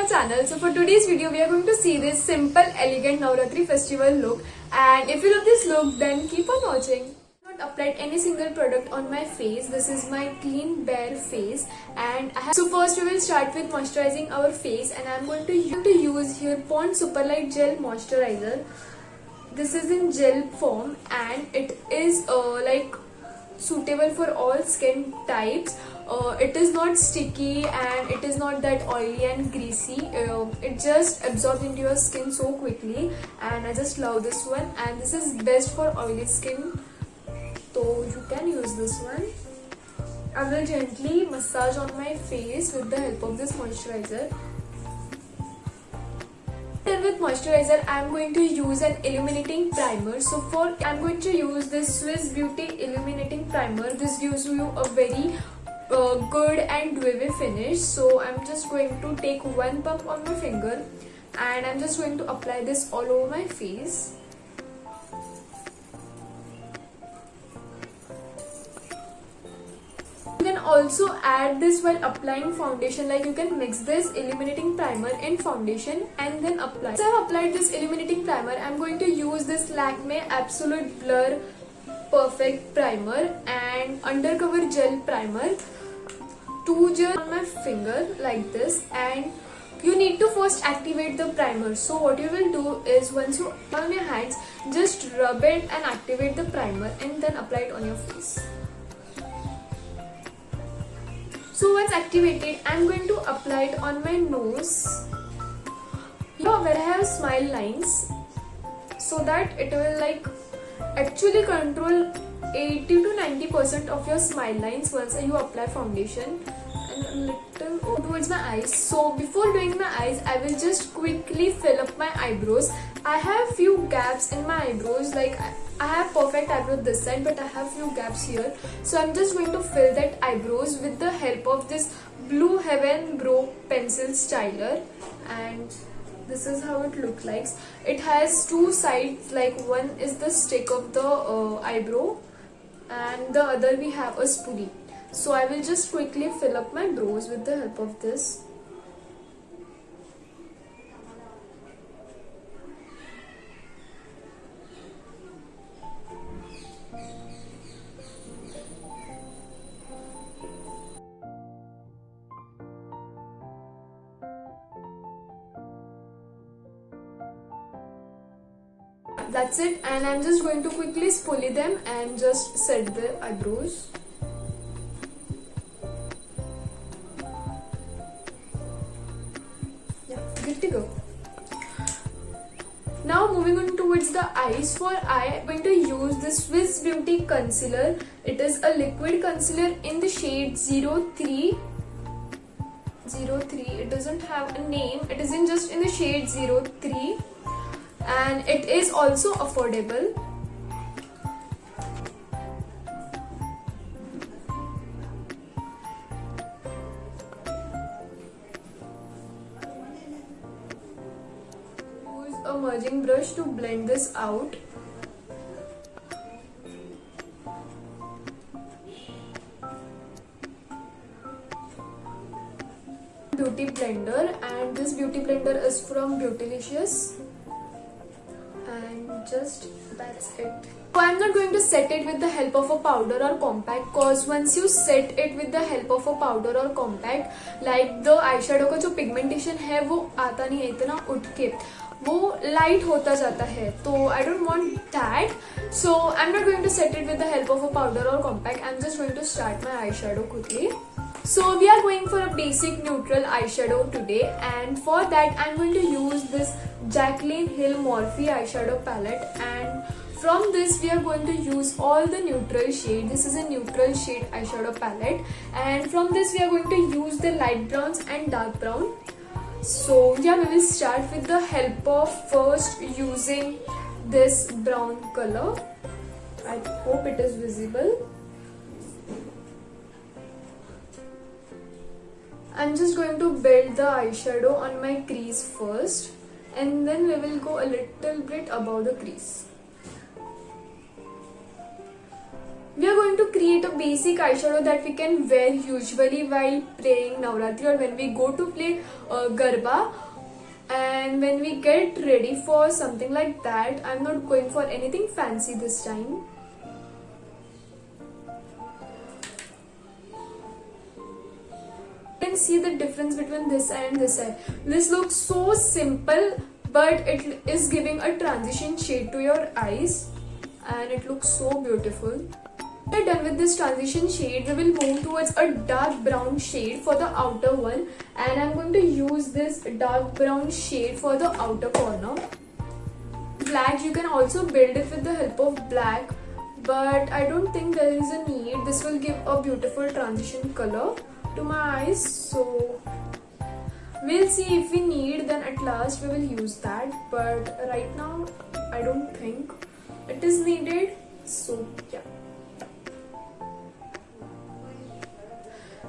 our channel. So for today's video we are going to see this simple elegant Navratri festival look, and if you love this look then keep on watching. I have not applied any single product on my face. This is my clean bare face, and so first we will start with moisturizing our face, and I am going to use here Pond's Superlight Gel Moisturizer. This is in gel form and it is like suitable for all skin types. It is not sticky and it is not that oily and greasy. It just absorbs into your skin so quickly, and I just love this one, and this is best for oily skin, so you can use this one. I will gently massage on my face with the help of this moisturizer. Then with moisturizer I am going to use an illuminating primer. So for I am going to use this Swiss Beauty illuminating primer. This gives you a very good and dewy finish. So I am just going to take one pump on my finger and I am just going to apply this all over my face. You can also add this while applying foundation, like you can mix this illuminating primer in foundation and then apply. So I have applied this illuminating primer. I am going to use this Lakme Absolute Blur Perfect Primer and Undercover Gel Primer. Two gel on my finger like this, and you need to first activate the primer. So what you will do is once you apply on your hands, just rub it and activate the primer and then apply it on your face. So once activated, I am going to apply it on my nose, where I have smile lines, so that it will like actually control 80 to 90% of your smile lines once you apply foundation, and a little towards my eyes. So before doing my eyes, I will just quickly fill up my eyebrows. I have few gaps in my eyebrows, like I have perfect eyebrow this side, but I have few gaps here. So I'm just going to fill that eyebrows with the help of this Blue Heaven Brow Pencil Styler, and this is how it looks like. It has two sides, like one is the stick of the eyebrow and the other we have a spoolie. So I will just quickly fill up my brows with the help of this. That's it, and I'm just going to quickly spoolie them and just set the eyebrows. Yeah, good to go. Now moving on towards the eyes. For eye, I'm going to use this Swiss Beauty Concealer. It is a liquid concealer in the shade 03. It doesn't have a name. It is just in the shade 03. And it is also affordable. Use a merging brush to blend this out. Beauty blender, and this beauty blender is from Beautylicious. And just that's it. So I'm not going to set it with the help of a powder or compact, cause once you set it with the help of a powder or compact, like the eyeshadow का जो pigmentation है वो आता नहीं है इतना उठ के, वो light होता जाता है, तो I don't want that. So I'm not going to set it with the help of a powder or compact. I'm just going to start my eyeshadow quickly. So we are going for a basic neutral eyeshadow today, and for that I'm going to use this Jaclyn Hill Morphe eyeshadow palette, and from this we are going to use all the neutral shade. This is a neutral shade eyeshadow palette, and from this we are going to use the light browns and dark brown. So yeah, we will start with the help of first using this brown color. I hope it is visible. I'm just going to build the eyeshadow on my crease first, and then we will go a little bit above the crease. We are going to create create a basic eyeshadow that we can wear usually while playing Navratri or when we go to play Garba. And when we get ready for something like that, I'm not going for anything fancy this time. You can see the difference between this and this side. This looks so simple, but it is giving a transition shade to your eyes and it looks so beautiful. We're done with this transition shade. We will move towards a dark brown shade for the outer one, and I'm going to use this dark brown shade for the outer corner. Black, you can also build it with the help of black, but I don't think there is a need. This will give a beautiful transition color to my eyes, so we'll see if we need, then at last we will use that, but right now I don't think it is needed, so yeah.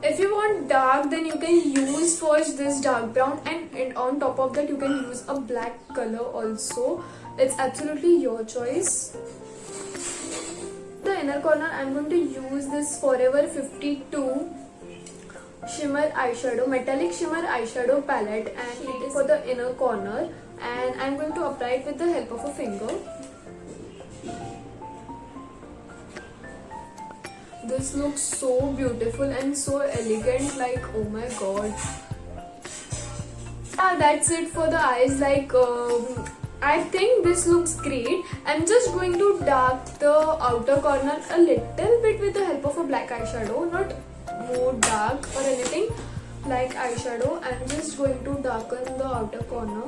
If you want dark, then you can use first this dark brown, and on top of that you can use a black color also. It's absolutely your choice. The inner corner, I'm going to use this Forever 52 shimmer eyeshadow, metallic shimmer eyeshadow palette, and it is for the inner corner, and I'm going to apply it with the help of a finger. This looks so beautiful and so elegant, like oh my god. That's it for the eyes. Like I think this looks great. I'm just going to dark the outer corner a little bit with the help of a black eyeshadow, not more dark or anything like eyeshadow. I'm just going to darken the outer corner,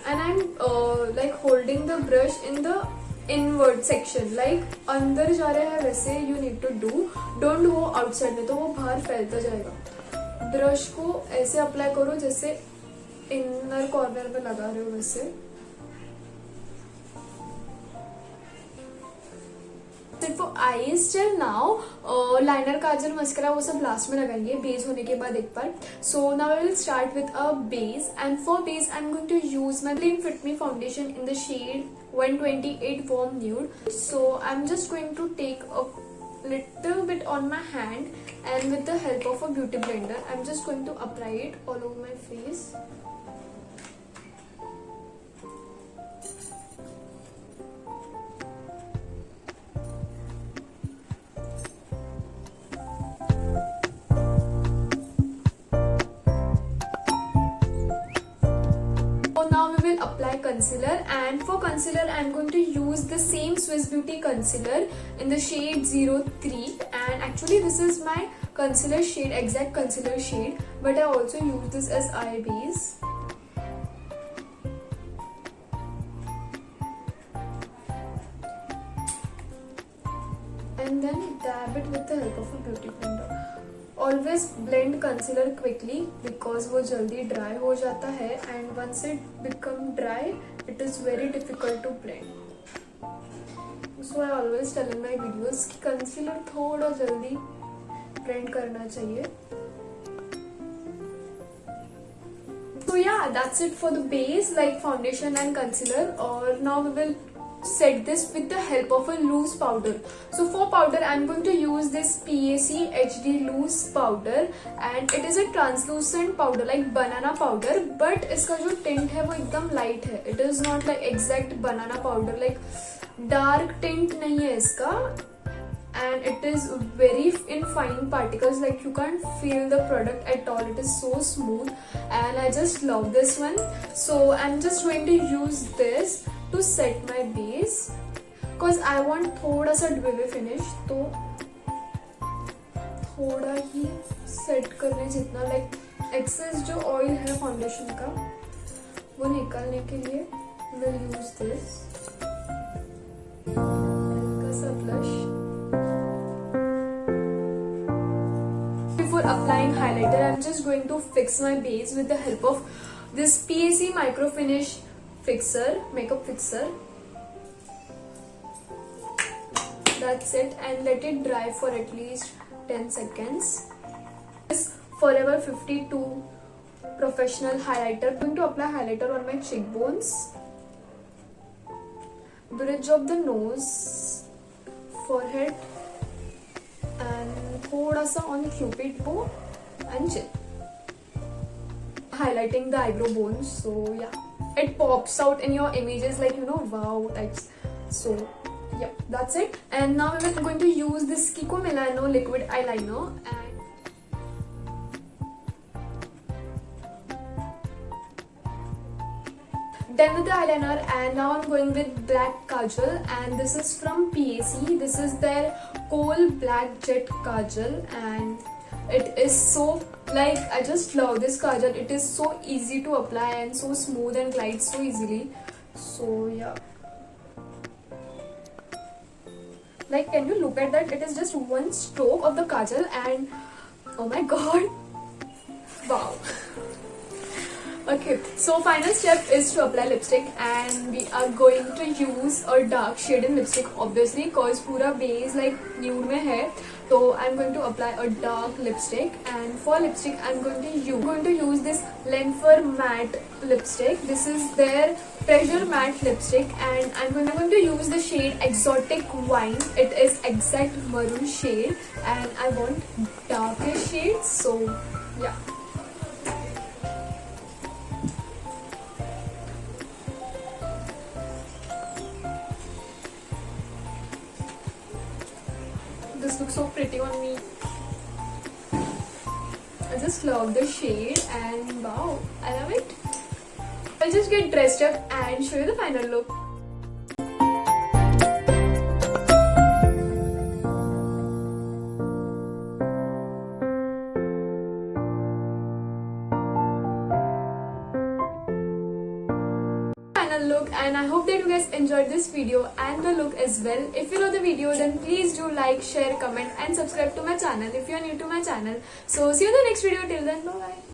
and I'm like holding the brush in the inward section, like अंदर जा रहा है वैसे you need to do. Don't go outside, नहीं तो वो बाहर फैलता जाएगा. ब्रश को ऐसे अप्लाई करो जैसे इनर कॉर्नर पे लगा रहे हो वैसे. For eyes till now, liner, Kajal, mascara वो सब लास्ट में लगाएंगे बेस होने के बाद एक बार. So now I will start with a base, and for base I'm going to use my Maybelline Fit Me foundation in the shade 128 Warm Nude. So I'm just going to take a little bit on my hand, and with the help of a beauty blender I'm just going to apply it all over my face. Apply concealer, and for concealer I'm going to use the same Swiss Beauty concealer in the shade 03, and actually this is my concealer shade, exact concealer shade, but I also use this as eye base. And then dab it with the help of a beauty blender. Always blend concealer quickly because वो जल्दी dry हो जाता है, and once it become dry, it is very difficult to blend. So I always tell in my videos कि concealer थोड़ा जल्दी blend करना चाहिए. So yeah, that's it for the base, like foundation and concealer. Or now we will set this with the help of a loose powder. So for powder I'm going to use this PAC HD loose powder, and it is a translucent powder like banana powder, but इसका जो tint है वो एकदम light है. It is not like exact banana powder, like dark tint नहीं है इसका, and it is very in fine particles, like you can't feel the product at all. It is so smooth and I just love this one. So I'm just going to use this to set my base because I want थोड़ा सा dewy finish, तो थोड़ा ही set करने जितना, like excess जो oil है foundation का वो निकालने के लिए we'll use this हल्का सा blush. Before applying highlighter, I'm just going to fix my base with the help of this PAC Micro Finish Fixer, makeup fixer. That's it, and let it dry for at least 10 seconds. This Forever 52 professional highlighter. I'm going to apply highlighter on my cheekbones, bridge of the nose, forehead, and thoda sa on cupid bow and chin, highlighting the eyebrow bones. So yeah, it pops out in your images like, you know, wow types. So yeah, that's it. And now I'm going to use this Kiko Milano liquid eyeliner, and done with the eyeliner. And now I'm going with black kajal, and this is from PAC. This is their Kohl Black Jet Kajal, and it is so, like, I just love this kajal. It is so easy to apply and so smooth and glides so easily. So yeah, like, can you look at that? It is just one stroke of the kajal and oh my god, wow. Okay, so final step is to apply lipstick, and we are going to use a dark shade in lipstick, obviously, cause pura base like nude mein hai. So I'm going to apply a dark lipstick, and for lipstick I'm going to use this Lenfer matte lipstick. This is their Treasure matte lipstick, and I'm going to use the shade Exotic Wine. It is exact maroon shade, and I want darker shades. So yeah. This looks so pretty on me. I just love the shade, and wow, I love it. I'll just get dressed up and show you the final look. Look, and I hope that you guys enjoyed this video and the look as well. If you love the video, then please do like, share, comment and subscribe to my channel if you are new to my channel. So see you in the next video. Till then, bye bye.